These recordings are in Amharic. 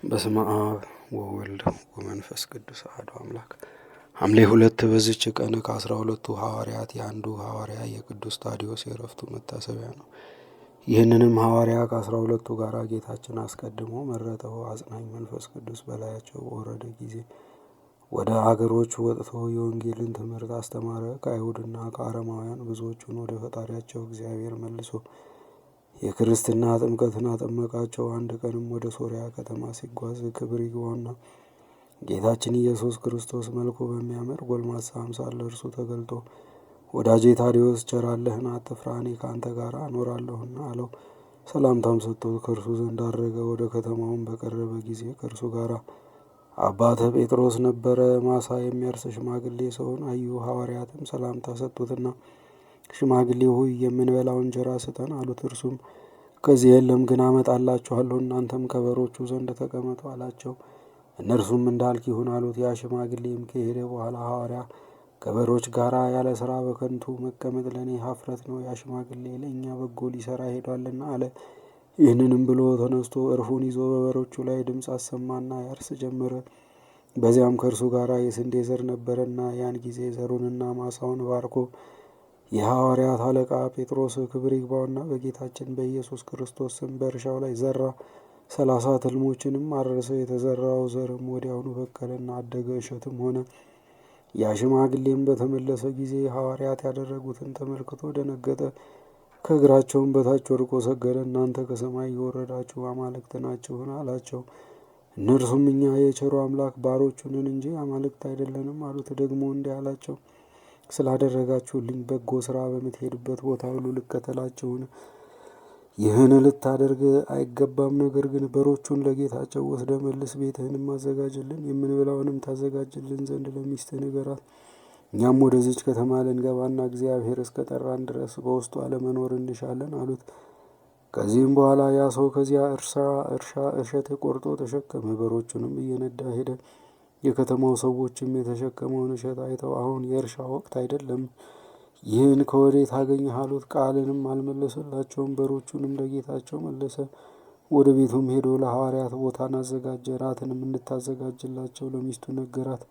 በስመ አብ ወወልድ ወመንፈስ ቅዱስ አሐዱ አምላክ። ሐምሌ 2 በዚች ቀን ከ12ቱ ሐዋርያት የአንዱ ሐዋርያ የቅዱስ ታዲዮስ የዕረፍቱ መታሰቢያ ነው። ይህንንም ሐዋርያ ከ12ቱ ጋር ጌታችን አስቀድሞ መረጠው። አጽናኝ መንፈስ ቅዱስ በላያቸው በወረደ ጊዜ ወደ አገሮች ወጥቶ የወንጌልን ትምህርት አስተማረ። ከአይሁድና ከአረማውያን ብዙዎቹን ወደ ፈጣሪያቸው እግዚአብሔር መልሶ የክርስትና ጥምቀትን አጠመቃቸው። አንድ ቀንም ወደ ሶርያ ከተማ ሲጓዝ ክብር ይግባውና ጌታችን ኢየሱስ ክርስቶስ መልኩ በሚያምር ጎልማሳ አምሳል እርሱ ተገልጦ ወዳጄ ታዲዮስ ቸራለህን፣ አትፍራ፣ እኔ ከአንተ ጋር እኖራለሁና አለው። ሰላምታም ሰጥቶት ከእርሱ ዘንድ አረገ። ወደ ከተማውም በቀረበ ጊዜ ከእርሱ ጋር አባተ ጴጥሮስ ነበረ። ማሳ የሚያርስ ሽማግሌ ሰውን አዩ። ሐዋርያትም ሰላምታ ሰጡትና ሽማግሌ ሆይ የምንበላው እንጀራ ስጠን አሉት። እርሱም ከዚህ የለም፣ ግን አመጣላችኋለሁ፣ እናንተም ከበሮቹ ዘንድ ተቀመጡ አላቸው። እነርሱም እንዳልክ ይሁን አሉት። ያ ሽማግሌም ከሄደ በኋላ ሐዋርያ ከበሮች ጋር ያለ ሥራ በከንቱ መቀመጥ ለእኔ ኀፍረት ነው፣ ያ ሽማግሌ ለእኛ በጎ ሊሠራ ሄዷልና አለ። ይህንንም ብሎ ተነስቶ እርፉን ይዞ በበሮቹ ላይ ድምፅ አሰማና ያርስ ጀመረ። በዚያም ከእርሱ ጋር የስንዴ ዘር ነበረና ያን ጊዜ ዘሩንና ማሳውን ባርኮ የሐዋርያት አለቃ ጴጥሮስ ክብር ይግባውና በጌታችን በኢየሱስ ክርስቶስ ስም በእርሻው ላይ ዘራ። 30 ትልሞችንም አረሰ። የተዘራው ዘርም ወዲያውኑ በቀለና አደገ፣ እሸትም ሆነ። ያ ሽማግሌም በተመለሰ ጊዜ ሐዋርያት ያደረጉትን ተመልክቶ ደነገጠ፣ ከእግራቸውም በታች ወድቆ ሰገደ። እናንተ ከሰማይ የወረዳችሁ አማልክት ናችሁን አላቸው። እነርሱም እኛ የቸሩ አምላክ ባሮቹ ነን እንጂ አማልክት አይደለንም አሉት። ደግሞ እንዲህ አላቸው፣ ስላደረጋችሁልኝ በጎ ሥራ በምትሄዱበት ቦታ ሁሉ ልከተላችሁን? ይህን ልታደርግ አይገባም። ነገር ግን በሮቹን ለጌታቸው ወስደ መልስ፣ ቤትህንም አዘጋጅልን፣ የምንበላውንም ታዘጋጅልን ዘንድ ለሚስትህ ንገራት። እኛም ወደዚች ከተማ ልንገባና እግዚአብሔር እስከ ጠራን ድረስ በውስጧ ለመኖር እንሻለን አሉት። ከዚህም በኋላ ያ ሰው ከዚያ እርሻ እሸት ቆርጦ ተሸከመ፣ በሮቹንም እየነዳ ሄደ። የከተማው ሰዎችም የተሸከመውን እሸት አይተው አሁን የእርሻ ወቅት አይደለም፣ ይህን ከወዴት አገኘህ አሉት። ቃልንም አልመለሰላቸውም። በሮቹንም ለጌታቸው መለሰ። ወደ ቤቱም ሄዶ ለሐዋርያት ቦታን አዘጋጀ። ራትንም እንድታዘጋጅላቸው ለሚስቱ ነገራት።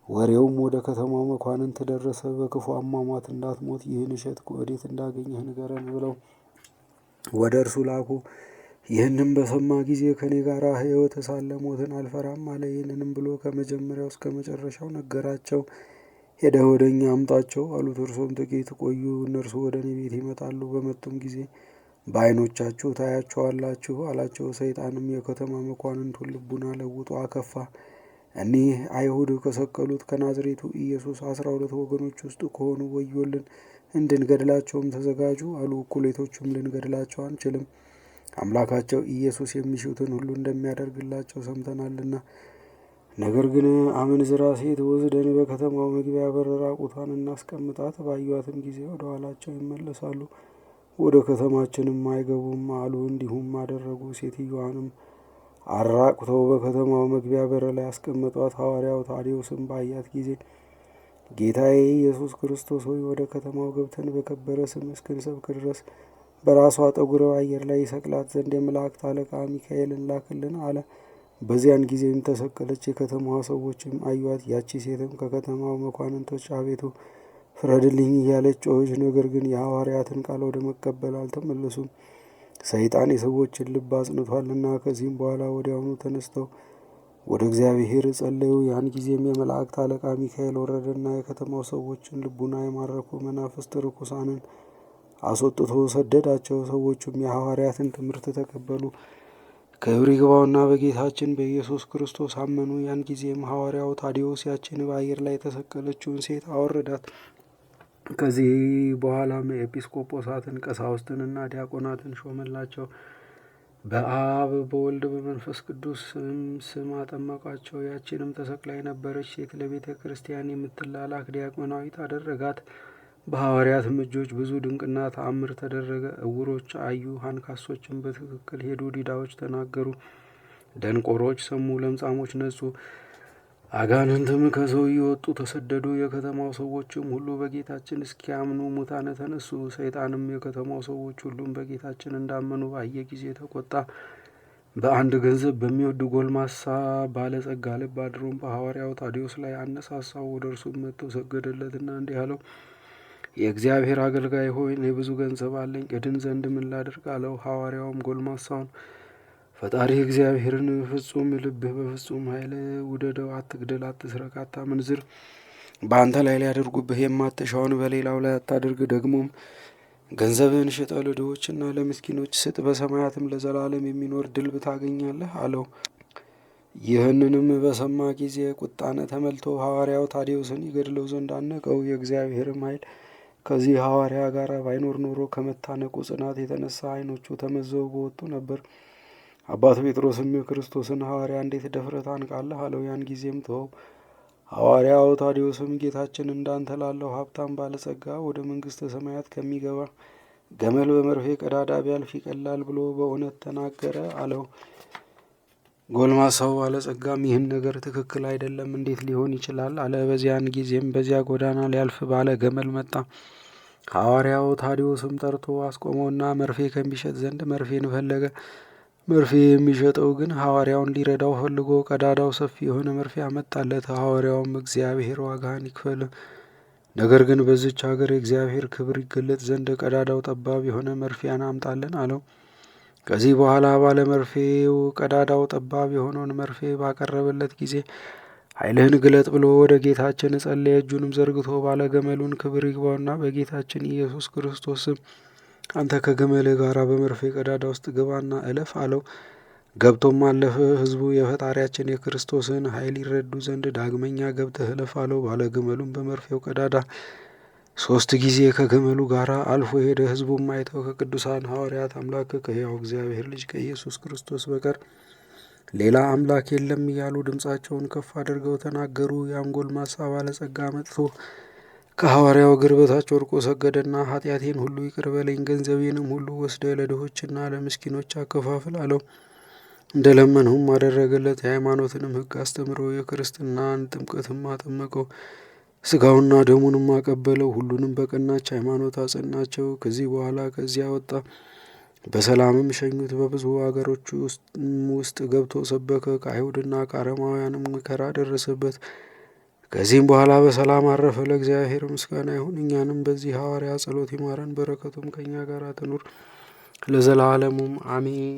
ወሬውም ወደ ከተማው መኳንንት ደረሰ። በክፉ አሟሟት እንዳትሞት ይህን እሸት ከወዴት እንዳገኘህ ንገረን ብለው ወደ እርሱ ላኩ። ይህንም በሰማ ጊዜ ከኔ ጋር ሕይወት ሳለ ሞትን አልፈራም አለ። ይህንንም ብሎ ከመጀመሪያው እስከ መጨረሻው ነገራቸው። ሄደህ ወደ እኛ አምጣቸው አሉት። እርሶም ጥቂት ቆዩ፣ እነርሱ ወደ እኔ ቤት ይመጣሉ፣ በመጡም ጊዜ በዓይኖቻችሁ ታያቸዋላችሁ አላቸው። ሰይጣንም የከተማ መኳንንቱን ልቡና ለውጦ አከፋ። እኒህ አይሁድ ከሰቀሉት ከናዝሬቱ ኢየሱስ 12 ወገኖች ውስጥ ከሆኑ ወዮልን፣ እንድንገድላቸውም ተዘጋጁ አሉ። እኩሌቶቹም ልንገድላቸው አንችልም፣ አምላካቸው ኢየሱስ የሚሹትን ሁሉ እንደሚያደርግላቸው ሰምተናልና። ነገር ግን አመንዝራ ሴት ወስደን በከተማው መግቢያ በር ራቁቷን እናስቀምጣት፣ ባዩአትም ጊዜ ወደ ኋላቸው ይመለሳሉ፣ ወደ ከተማችንም አይገቡም አሉ። እንዲሁም አደረጉ። ሴትዮዋንም አራቁተው በከተማው መግቢያ በር ላይ አስቀመጧት። ሐዋርያው ታዲዮስም ባያት ጊዜ ጌታዬ ኢየሱስ ክርስቶስ ሆይ ወደ ከተማው ገብተን በከበረ ስም እስክንሰብክ ድረስ በራሷ ጠጉር አየር ላይ ይሰቅላት ዘንድ የመላእክት አለቃ ሚካኤልን ላክልን አለ። በዚያን ጊዜም ተሰቀለች። የከተማዋ ሰዎችም አዩአት። ያቺ ሴትም ከከተማው መኳንንቶች አቤቱ ፍረድልኝ እያለች ጮኸች። ነገር ግን የሐዋርያትን ቃል ወደ መቀበል አልተመለሱም፣ ሰይጣን የሰዎችን ልብ አጽንቷልና። ከዚህም በኋላ ወዲያውኑ ተነስተው ወደ እግዚአብሔር ጸለዩ። ያን ጊዜም የመላእክት አለቃ ሚካኤል ወረደና የከተማው ሰዎችን ልቡና የማረኩ መናፍስት ርኩሳንን አስወጥቶ ሰደዳቸው። ሰዎቹም የሐዋርያትን ትምህርት ተቀበሉ፣ ክብር ይግባውና በጌታችን በኢየሱስ ክርስቶስ አመኑ። ያን ጊዜም ሐዋርያው ታዲዮስ ያችን በአየር ላይ የተሰቀለችውን ሴት አወረዳት። ከዚህ በኋላም ኤጲስቆጶሳትን ቀሳውስትንና ዲያቆናትን ሾመላቸው። በአብ በወልድ በመንፈስ ቅዱስ ስም አጠመቋቸው። ያችንም ተሰቅላ የነበረች ሴት ለቤተ ክርስቲያን የምትላላክ ዲያቆናዊት አደረጋት። በሐዋርያትም እጆች ብዙ ድንቅና ተአምር ተደረገ። እውሮች አዩ፣ አንካሶችም በትክክል ሄዱ፣ ዲዳዎች ተናገሩ፣ ደንቆሮች ሰሙ፣ ለምጻሞች ነጹ፣ አጋንንትም ከሰው እየወጡ ተሰደዱ። የከተማው ሰዎችም ሁሉ በጌታችን እስኪያምኑ ሙታነ ተነሱ። ሰይጣንም የከተማው ሰዎች ሁሉም በጌታችን እንዳመኑ ባየ ጊዜ ተቆጣ። በአንድ ገንዘብ በሚወድ ጎልማሳ ባለጸጋ ልብ አድሮም በሐዋርያው ታዲዮስ ላይ አነሳሳው። ወደ እርሱም መጥቶ ሰገደለትና እንዲህ አለው፣ የእግዚአብሔር አገልጋይ ሆይ እኔ ብዙ ገንዘብ አለኝ፣ እድን ዘንድ ምን ላድርግ አለው። ሐዋርያውም ጎልማሳውን ፈጣሪ እግዚአብሔርን በፍጹም ልብህ በፍጹም ኃይል ውደደው፣ አትግደል፣ አትስረቅ፣ አታመንዝር፣ በአንተ ላይ ሊያደርጉብህ የማትሻውን በሌላው ላይ አታድርግ፣ ደግሞም ገንዘብህን ሽጠህ ለድሆችና ለምስኪኖች ስጥ፣ በሰማያትም ለዘላለም የሚኖር ድል ታገኛለህ አለው። ይህንንም በሰማ ጊዜ ቁጣን ተመልቶ ሐዋርያው ታዲዮስን ይገድለው ዘንድ አነቀው። የእግዚአብሔርም ኃይል ከዚህ ሐዋርያ ጋር ባይኖር ኖሮ ከመታነቁ ጽናት የተነሳ ዓይኖቹ ተመዘው በወጡ ነበር። አባት ጴጥሮስም የክርስቶስን ሐዋርያ እንዴት ደፍረህ ታንቃለህ አለው። ያን ጊዜም ተወው። ሐዋርያው ታዲዮስም ጌታችን እንዳንተ ላለው ሀብታም ባለጸጋ ወደ መንግሥተ ሰማያት ከሚገባ ገመል በመርፌ ቀዳዳ ቢያልፍ ይቀላል ብሎ በእውነት ተናገረ አለው። ጎልማሳው ባለጸጋም ይህን ነገር ትክክል አይደለም፣ እንዴት ሊሆን ይችላል አለ። በዚያን ጊዜም በዚያ ጎዳና ሊያልፍ ባለ ገመል መጣ። ሐዋርያው ታዲዮስም ጠርቶ አስቆመውና መርፌ ከሚሸጥ ዘንድ መርፌን ፈለገ። መርፌ የሚሸጠው ግን ሐዋርያውን ሊረዳው ፈልጎ ቀዳዳው ሰፊ የሆነ መርፌ አመጣለት። ሐዋርያውም እግዚአብሔር ዋጋህን ይክፈል፣ ነገር ግን በዚች ሀገር የእግዚአብሔር ክብር ይገለጥ ዘንድ ቀዳዳው ጠባብ የሆነ መርፌያን አምጣለን አለው። ከዚህ በኋላ ባለ መርፌው ቀዳዳው ጠባብ የሆነውን መርፌ ባቀረበለት ጊዜ ኃይልህን ግለጥ ብሎ ወደ ጌታችን ጸለየ። እጁንም ዘርግቶ ባለ ገመሉን ክብር ይግባውና በጌታችን ኢየሱስ ክርስቶስ ስም አንተ ከገመልህ ጋር በመርፌ ቀዳዳ ውስጥ ግባና እለፍ አለው። ገብቶም አለፈ። ሕዝቡ የፈጣሪያችን የክርስቶስን ኃይል ይረዱ ዘንድ ዳግመኛ ገብተህ እለፍ አለው። ባለ ገመሉም በመርፌው ቀዳዳ 3 ጊዜ ከገመሉ ጋር አልፎ ሄደ። ሕዝቡም አይተው ከቅዱሳን ሐዋርያት አምላክ ከሕያው እግዚአብሔር ልጅ ከኢየሱስ ክርስቶስ በቀር ሌላ አምላክ የለም እያሉ ድምፃቸውን ከፍ አድርገው ተናገሩ። ያም ጎልማሳ ባለጸጋ መጥቶ ከሐዋርያው እግር በታች ወድቆ ሰገደና ኃጢአቴን ሁሉ ይቅር በለኝ፣ ገንዘቤንም ሁሉ ወስደ ለድሆችና ለምስኪኖች አከፋፍል አለው። እንደ ለመንሁም አደረገለት። የሃይማኖትንም ሕግ አስተምሮ የክርስትናን ጥምቀትም አጠመቀው። ስጋውና ደሙንም አቀበለው። ሁሉንም በቀናች ሃይማኖት አጸናቸው። ከዚህ በኋላ ከዚያ ወጣ። በሰላምም ሸኙት። በብዙ አገሮች ውስጥ ገብቶ ሰበከ። ከአይሁድና ከአረማውያንም መከራ ደረሰበት። ከዚህም በኋላ በሰላም አረፈ። ለእግዚአብሔር ምስጋና ይሁን፣ እኛንም በዚህ ሐዋርያ ጸሎት ይማረን፣ በረከቱም ከእኛ ጋር ትኑር ለዘላለሙም አሜን።